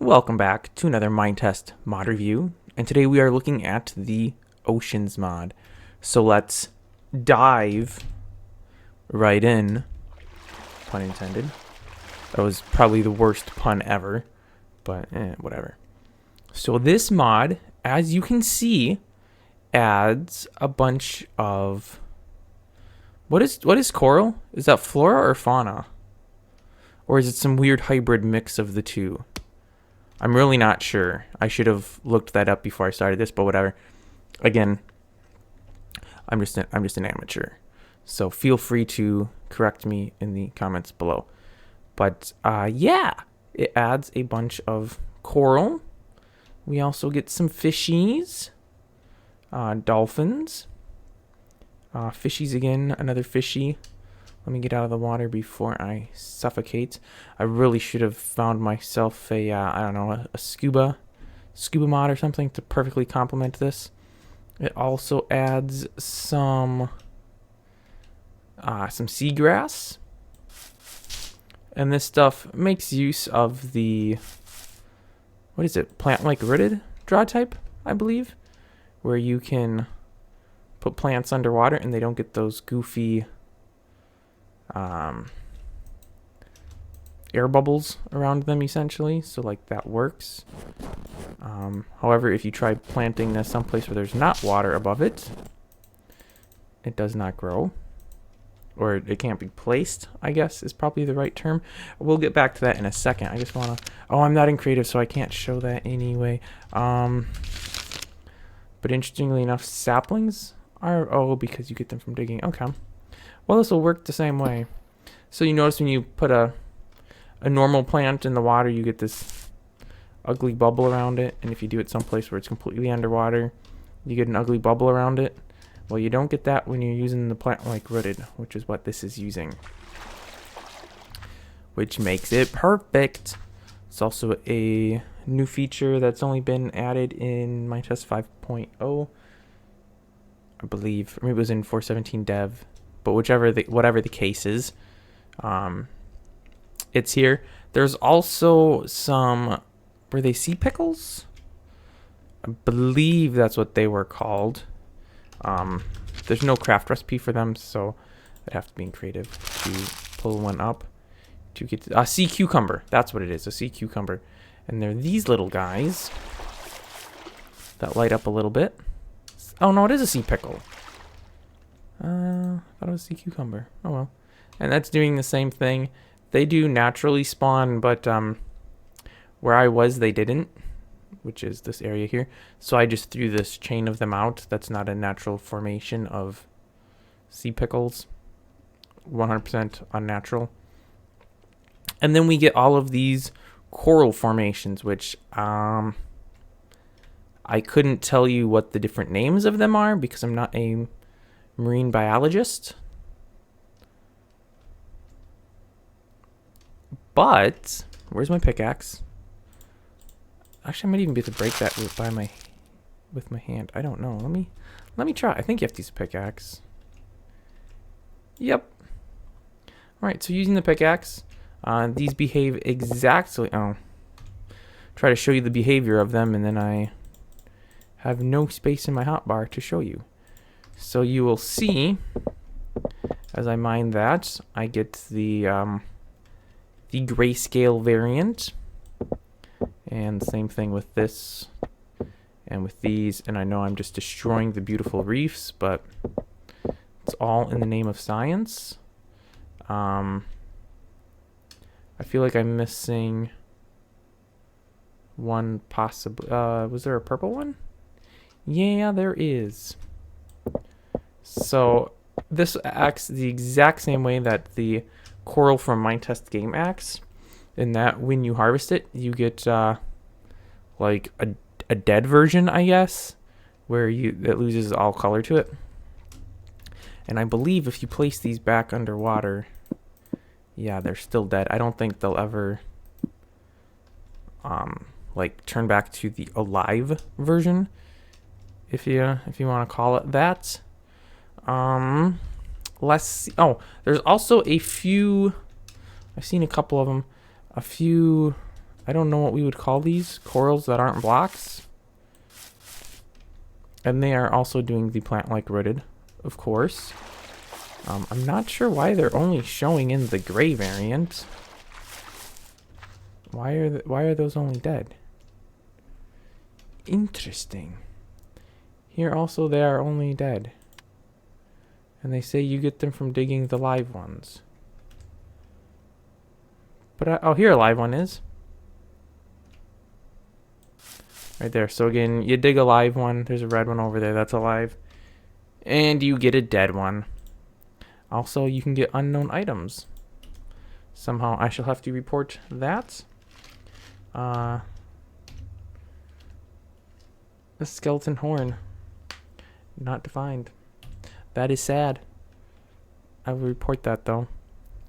Welcome back to another Minetest mod review, and today we are looking at the Oceans mod. So let's dive right in, pun intended. That was probably the worst pun ever, but whatever. So this mod, as you can see, adds a bunch of... What is coral? Is that flora or fauna? Or is it some weird hybrid mix of the two? I'm really not sure. I should have looked that up before I started this, but whatever. Again, I'm just an amateur. So feel free to correct me in the comments below. But yeah, it adds a bunch of coral. We also get some fishies, dolphins, fishies again, another fishy. Let me get out of the water before I suffocate. I really should have found myself a, I don't know, a scuba mod or something to perfectly complement this. It also adds some seagrass. And this stuff makes use of the, what is it, plant-like rooted draw type, I believe, where you can put plants underwater and they don't get those goofy air bubbles around them, essentially. So like that works. However, if you try planting this someplace where there's not water above it, it does not grow, or it can't be placed, I guess is probably the right term. We'll get back to that in a second. I just want to, oh, I'm not in creative, so I can't show that anyway. But interestingly enough, saplings are, oh, because you get them from digging. Okay. Well, this will work the same way. So you notice when you put a normal plant in the water, you get this ugly bubble around it. And if you do it someplace where it's completely underwater, you get an ugly bubble around it. Well, you don't get that when you're using the plant-like rooted, which is what this is using. Which makes it perfect. It's also a new feature that's only been added in Minetest 5.0. I believe, or maybe it was in 4.17 dev. But whatever the case is, it's here. There's also some, were they sea pickles? I believe that's what they were called. There's no craft recipe for them, so I'd have to be in creative to pull one up to get a sea cucumber. That's what it is, a sea cucumber. And they're these little guys that light up a little bit. Oh no, it is a sea pickle. I thought it was sea cucumber. Oh well. And that's doing the same thing. They do naturally spawn, but where I was, they didn't, which is this area here. So I just threw this chain of them out. That's not a natural formation of sea pickles. 100% unnatural. And then we get all of these coral formations, which I couldn't tell you what the different names of them are because I'm not a marine biologist. But where's my pickaxe? Actually, I might even be able to break that with my hand. I don't know. Let me try. I think you have to use a pickaxe. Yep. All right. So using the pickaxe, these behave exactly. Oh, try to show you the behavior of them, and then I have no space in my hotbar to show you. So you will see, as I mine that, I get the grayscale variant, and the same thing with this, and with these. And I know I'm just destroying the beautiful reefs, but it's all in the name of science. I feel like I'm missing one possibly. Was there a purple one? Yeah, there is. So this acts the exact same way that the coral from Minetest game acts, in that when you harvest it, you get like a dead version, I guess, where it loses all color to it. And I believe if you place these back underwater, yeah, they're still dead. I don't think they'll ever like turn back to the alive version, if you want to call it that. Let's see. Oh, there's also a few, I've seen a couple of them, a few I don't know what we would call these. Corals that aren't blocks. And they are also doing the plant-like rooted, of course. I'm not sure why they're only showing in the gray variant. Why are those only dead? Interesting. Here also they are only dead. And they say you get them from digging the live ones. But oh, here a live one is. Right there. So again, you dig a live one. There's a red one over there. That's alive. And you get a dead one. Also, you can get unknown items. Somehow I shall have to report that. A skeleton horn. Not defined. That is sad. I will report that though.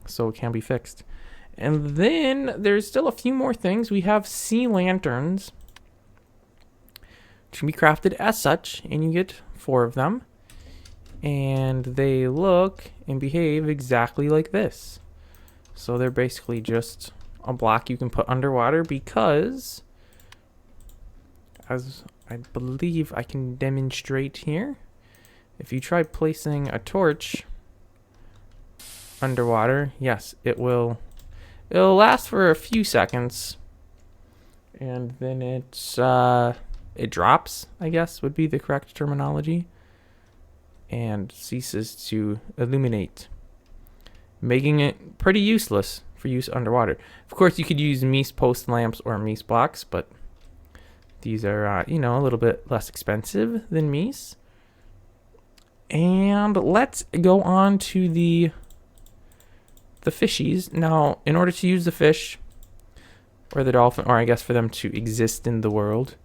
So it can be fixed. And then there's still a few more things. We have sea lanterns. Which can be crafted as such. And you get 4 of them. And they look and behave exactly like this. So they're basically just a block you can put underwater because, as I believe I can demonstrate here, if you try placing a torch underwater, yes, it'll last for a few seconds, and then it drops, I guess would be the correct terminology, and ceases to illuminate, making it pretty useless for use underwater. Of course, you could use Mies post lamps or Mies blocks, but these are, you know, a little bit less expensive than Mies. And let's go on to the fishies. Now, in order to use the fish or the dolphin, or I guess for them to exist in the world,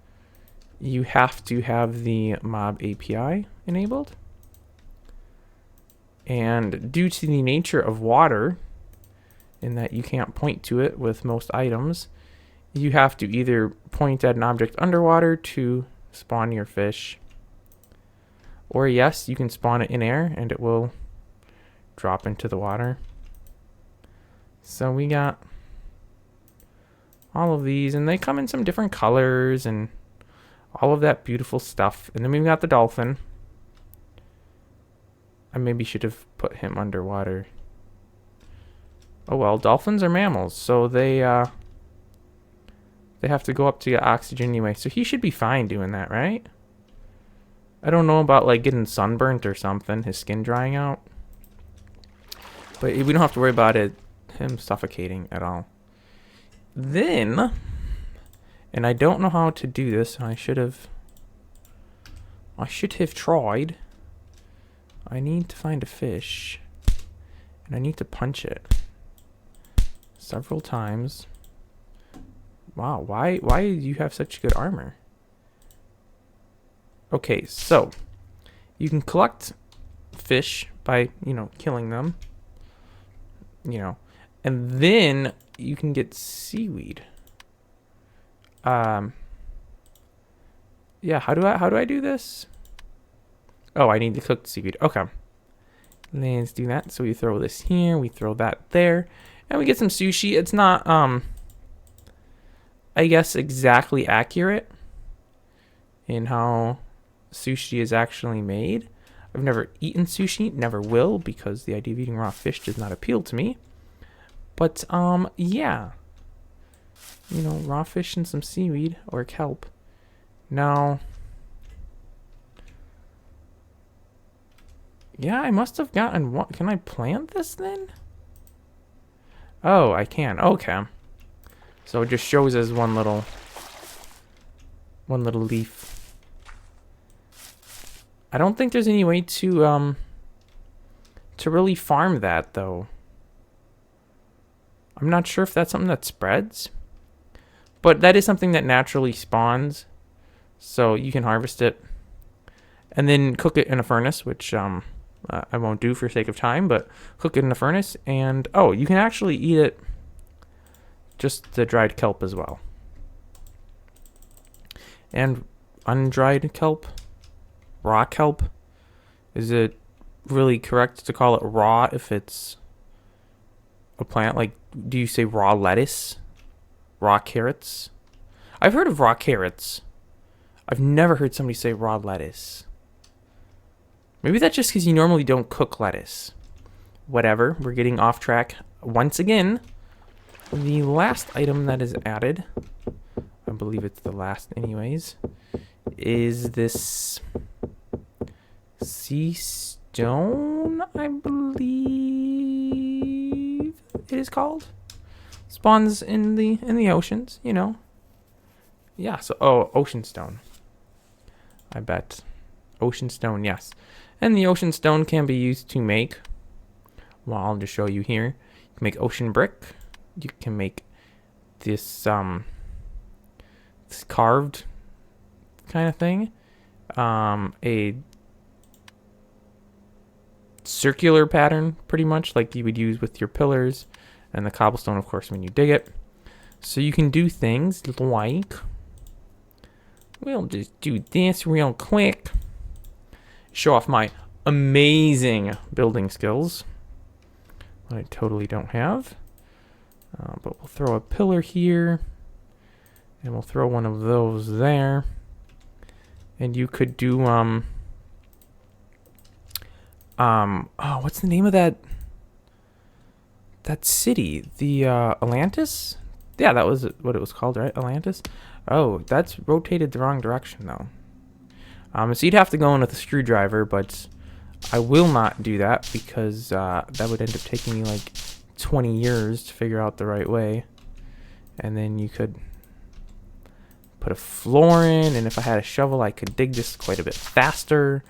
you have to have the mob API enabled. And due to the nature of water, in that you can't point to it with most items, you have to either point at an object underwater to spawn your fish, or yes, you can spawn it in air and it will drop into the water. So we got all of these, and they come in some different colors and all of that beautiful stuff. And then we've got the dolphin. I maybe should have put him underwater. Oh well, dolphins are mammals, so they have to go up to get oxygen anyway. So he should be fine doing that, right? I don't know about like getting sunburnt or something, his skin drying out. But we don't have to worry about him suffocating at all. Then, and I don't know how to do this, I should have tried. I need to find a fish, and I need to punch it several times. Wow, why do you have such good armor? Okay, so you can collect fish by, you know, killing them, you know, and then you can get seaweed. Yeah, how do I do this? Oh, I need to cook seaweed. Okay. Let's do that. So we throw this here, we throw that there, and we get some sushi. It's not, I guess, exactly accurate in how sushi is actually made. I've never eaten sushi, never will, because the idea of eating raw fish does not appeal to me. But, yeah. You know, raw fish and some seaweed, or kelp. Now, yeah, I must have gotten one. Can I plant this then? Oh, I can. Okay. So it just shows as one little leaf. I don't think there's any way to really farm that though. I'm not sure if that's something that spreads, but that is something that naturally spawns. So you can harvest it and then cook it in a furnace, which I won't do for sake of time, but cook it in a furnace, and oh, you can actually eat it, just the dried kelp as well. And undried kelp, raw kelp, is it really correct to call it raw if it's a plant? Like, do you say raw lettuce raw carrots. I've heard of raw carrots. I've never heard somebody say raw lettuce. Maybe that's just because you normally don't cook lettuce. Whatever, we're getting off track once again. The last item that is added, I believe it's the last anyways, is this sea stone, I believe it is called. Spawns in the oceans, you know. Yeah, so ocean stone. I bet. Ocean stone, yes. And the ocean stone can be used to make, well, I'll just show you here. You can make ocean brick. You can make this this carved kind of thing. A circular pattern, pretty much, like you would use with your pillars. And the cobblestone, of course, when you dig it. So you can do things like, we'll just do this real quick. Show off my amazing building skills. I totally don't have. But we'll throw a pillar here. And we'll throw one of those there. And you could do, oh, what's the name of that city? The, Atlantis? Yeah, that was what it was called, right? Atlantis? Oh, that's rotated the wrong direction, though. So you'd have to go in with a screwdriver, but I will not do that because that would end up taking me like 20 years to figure out the right way. And then you could put a floor in, and if I had a shovel, I could dig this quite a bit faster,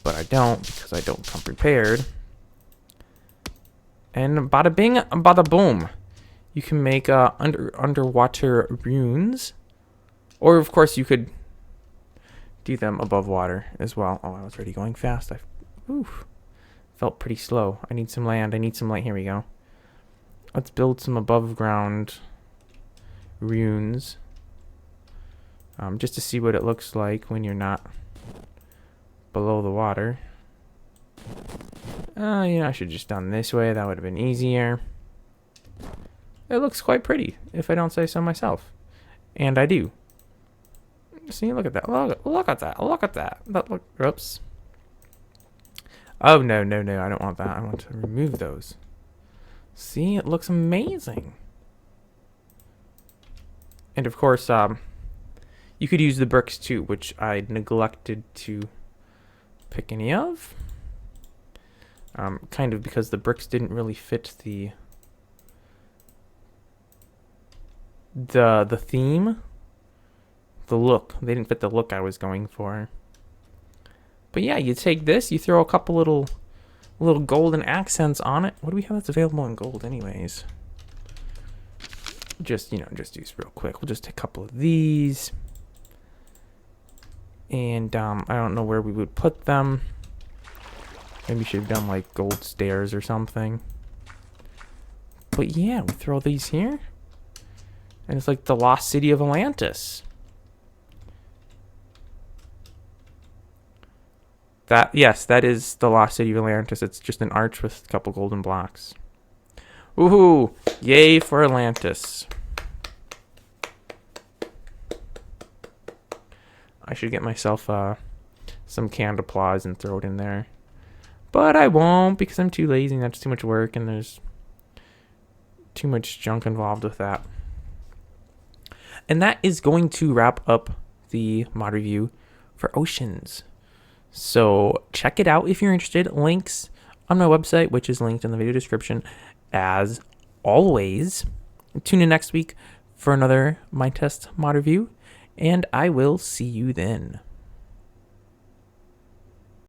but I don't because I don't come prepared. And bada bing, bada boom. You can make underwater runes, or of course you could do them above water as well. Oh, I was already going fast. Felt pretty slow. I need some land. I need some light. Here we go. Let's build some above ground runes. Just to see what it looks like when you're not below the water. I should have just done this way. That would have been easier. It looks quite pretty, if I don't say so myself. And I do. See, look at that. Look at that. Look at that. Oops. Oh, no. I don't want that. I want to remove those. See, it looks amazing. And of course, you could use the bricks too, which I neglected to pick any of. Kind of because the bricks didn't really fit the theme. The look. They didn't fit the look I was going for. But yeah, you take this, you throw a couple little golden accents on it. What do we have that's available in gold anyways? Just use real quick. We'll just take a couple of these. And I don't know where we would put them. Maybe we should have done like gold stairs or something. But yeah, we throw these here. And it's like the lost city of Atlantis. Yes, that is the lost city of Atlantis. It's just an arch with a couple golden blocks. Woohoo! Yay for Atlantis. I should get myself some canned applause and throw it in there. But I won't because I'm too lazy and that's too much work and there's too much junk involved with that. And that is going to wrap up the mod review for Oceans. So check it out if you're interested. Links on my website, which is linked in the video description. As always, tune in next week for another Minetest mod review, and I will see you then.